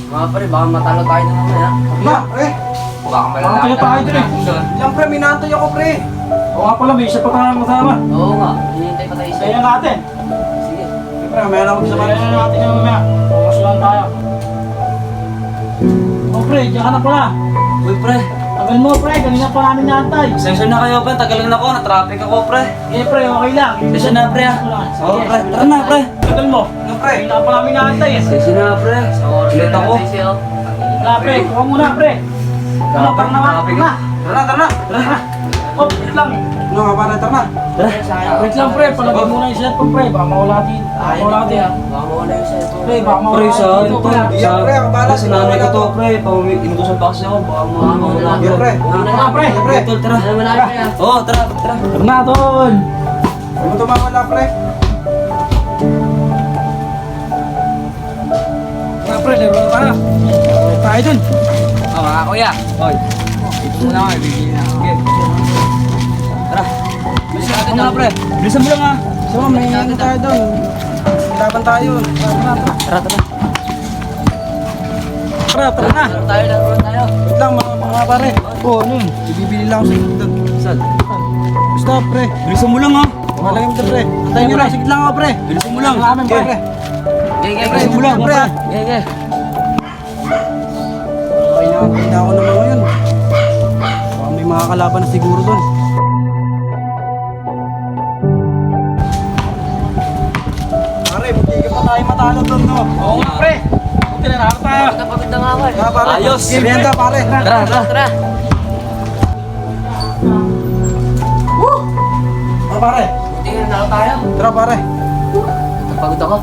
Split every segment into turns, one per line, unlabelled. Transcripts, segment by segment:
Mga pre, baka matalo tayo na mamaya.
Ba, pre.
Baka
Baka tayo tayo dun eh.
Yan, pre, minatoy ako, pre.
O nga pala, may isa pa tayong kasama.
Oo nga, hinihintay pa tayo isa.
Kaya natin.
Sige.
Pre, may alam ko sa
Kaya natin yung mamaya. Pumasulan tayo. O pre, diyan ka na pala.
Uy pre,
Tagal mo pre, kanina pa namin naantay.
sensya na kayo pre, tagal na ako, na-traffic ako pre.
Sige pre, okay lang.
Sensya na pre ah. Oo
Sige.
pre, tara na pre.
Tagal mo.
Ano, pre?
Kanina pa namin naantay eh.
Sensya na pre, ulit ako.
Wala pre, kuha muna pre. Ano, parang naman. Na.
Tara na.
Oh, wait lang.
Ano nga, pare, tara na.
Wait lang pre, palagay muna yung cellphone pre. Baka mawala din. Baka mawala din.
Baka mawala yung cellphone.
Pre, baka mawala
Pre, sa
din.
ano to?
Iyak, pre, ako bahala.
Sa nanay ko to pre, inutusan pa kasi ako, baka mawala.
Iyak, pre.
Tara pre.
Pre.
Tol, tara. Oo, tara.
Tara na tol.
Ano tumawala, pre?
Tara pre, laro na tayo. Tayo dun.
Oh, mga kuya. Hoy. Ito muna ako, bibili na. Okay. Tara. Bilisan natin na pre. Bilisan mo lang ha.
So, may ano tayo doon. Laban tayo.
Tara.
Tara na.
Laro tayo.
Wait lang, mga pare. Oo, ano yun? Ibibili lang ako sa ito.
Saan?
Basta, pre.
Bilisan mo lang ha.
Malagay mo ito, pre. Antayin nyo lang. Sige lang ako, pre.
Bilisan mo lang.
Amin, pre.
Bilisan mo lang,
pre.
Gege.
Okay na ako naman ngayon. Baka may mga kalaban na siguro doon. Pare, buti ka pa tayo matalo doon, no?
Oo nga pre. Buti na naroon tayo.
Napagod na nga ako eh.
Tara, pare.
Ayos.
Merienda, pare.
Tara.
Tara, pare.
Buti na nalo tayo.
Tara, pare.
Napagod ako.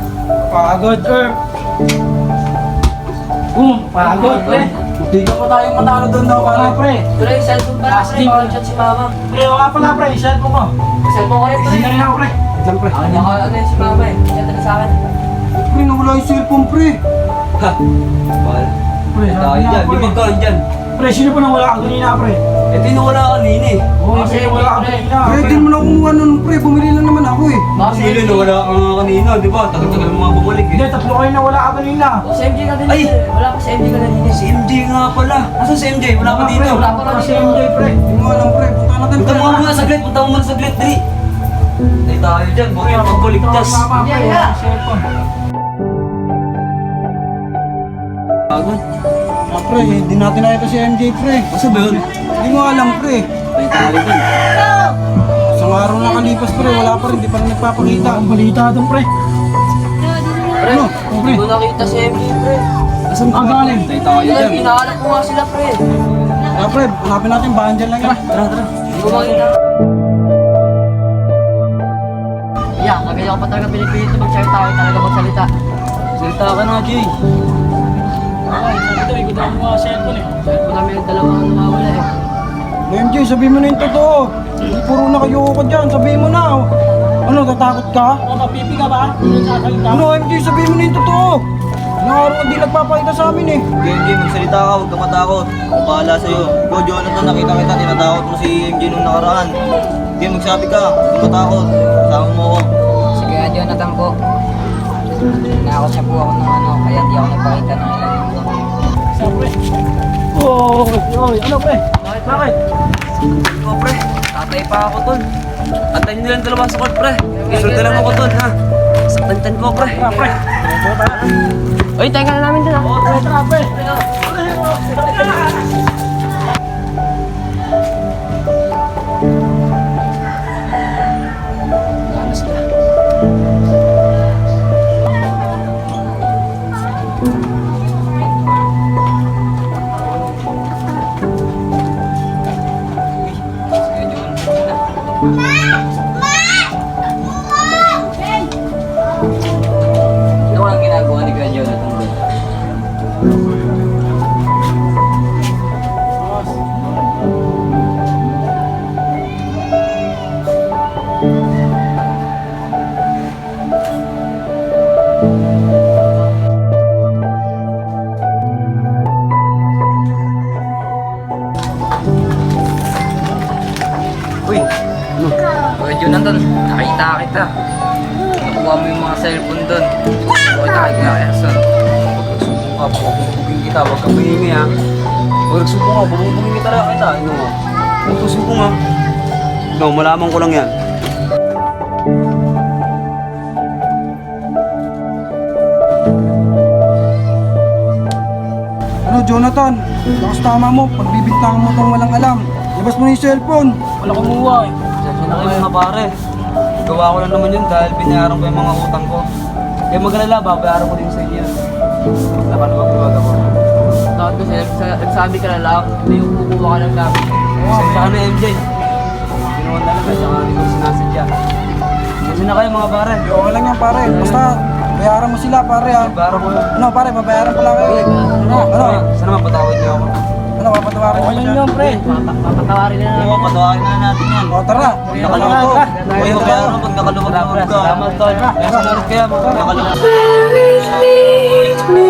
Pagod, Herb. Pagod, pre.
Buti ka pa tayo matalo doon, no, pare.
Pare, pre.
Ito lang yung cellphone pala.
Asking.
Baka chat si mama.
Pre, wala pala, pre. Cellphone mo.
Cellphone ko rin pre.
Sige rin ako, pre.
Wait lang, pre.
Ano yun si mama eh. Chat na sa akin.
Pre, nawala yung cellphone, pre.
Ha? Wala.
Pre, sabi na, pre.
magkaan dyan.
Pre, sino pa nang wala ka kanina, pre?
Eh, tinawala ka kanina eh.
Oo, pre, wala ka kanina.
Pre, di mo na kumuha nun, pre. Bumili lang naman ako, eh.
Bumili na wala ka nga kanina, di ba? Tagal-tagal mo mga bumalik
Hindi, tatlo kayo na wala ka kanina.
Si MJ ka din.
Ay!
Wala pa si MJ ka din. Si MJ nga pala. Nasaan si MJ? Wala pa
Pre,
dito.
wala pa si MJ, pre.
Hindi mo alam, pre. Punta natin,
Punta
pre.
mo muna saglit. Dali. Ay tayo dyan. Buti na pagbaligtas.
Mama, pre, wala ka cellphone.
Pagod.
Ah, pre, hindi natin nakita si MJ, pre.
Masa ba yun?
Hindi mo alam, pre.
Ay tayo dun.
Isang araw na kalipas, pre. Wala pa rin. Di pa rin nagpapakita.
Ang balita doon, pre.
Pre,
Ano?
hindi ko nakita si MJ pre.
Asan ka galing?
Tayo dyan. Hinahanap ko nga sila pre.
Ah, pre, hanapin natin. Bahan dyan lang yan.
Tara. Hindi ko makita. Yeah, kagaya ko pa talaga pinipilit na mag-share tayo talaga magsalita. Salita ka na, Jay.
Ay, sabi to, ikot ako mga cellphone eh.
Share ko namin yung dalawa ang nawawala eh.
MJ, sabihin mo na yung totoo. Puro na kayo ko dyan. Sabihin mo na. Ano, tatakot ka?
O, mapipi ka ba? Hindi sasalita.
Ano, MJ, sabihin mo na yung totoo. Ilang araw hindi nagpapakita sa amin, eh.
MJ, magsalita ka, huwag ka matakot. Ako bahala sa'yo. Ikaw, Jonathan, nakita kita, tinatakot mo si MJ nung nakaraan. Hindi, magsabi ka, huwag ka matakot. Sama mo ako.
Sige, Jonathan po. Nakakot siya po ako ng ano, kaya di ako nagpakita ng ilan.
Siyempre. Oy, ano pre? Bakit?
Ikaw pre, tatay pa ako tol. Antayin nyo lang dalawa sa court pre. Isulta lang ako tol ha. Saktan ko pre.
Tara, pre.
Uy, tayo ka na namin dun ha.
Tara, pre.
Ganas na. Ano ang ginagawa ni Kuya Jonathan doon? Uy, Kuya Jonathan, nakita kita. Nakuha mo yung mga cellphone doon. Okay, nakita kaya son. Sumbong ka ka, bubugin kita, huwag kang mahingi ha. Huwag nagsumbong ka, bubugin kita lang kita. Ano mo? Huwag kang sumbong ha. No, malaman ko lang yan.
Ano, Jonathan? Lakas tama mo, pagbibintangan mo tong walang alam. Labas mo na yung cellphone.
Wala kumuha eh.
Pasensya na kayo mga pare. Gawa ko lang naman yun dahil binayaran ko yung mga utang ko. Kaya mag-alala, babayaran ko din sa inyo. Nakalawag ako.
Takot kasi nagsabi ka na lang, hindi yung kukuha ka ng gamit.
Pasensya ka na MJ. Ginawa na lang, saka hindi ko sinasadya. Pasensya na kayo mga pare.
Okay lang yan, pare. Basta, bayaran mo sila, pare, ha.
Bayaran ko yun.
Ano, pare, babayaran pala kayo. Ano?
Sana mapatawad niyo ako.
Ano, papatawarin mo
Okay lang
siya?
yan, pre.
Papatawarin na
Oo, patawarin na natin yan.
O, tara.
Nakaluwag ka. Huwag mo bayaran pag nakaluwag ka.
Salamat tol. Kaya sunod kaya mga
Nakaluwag.
Lead me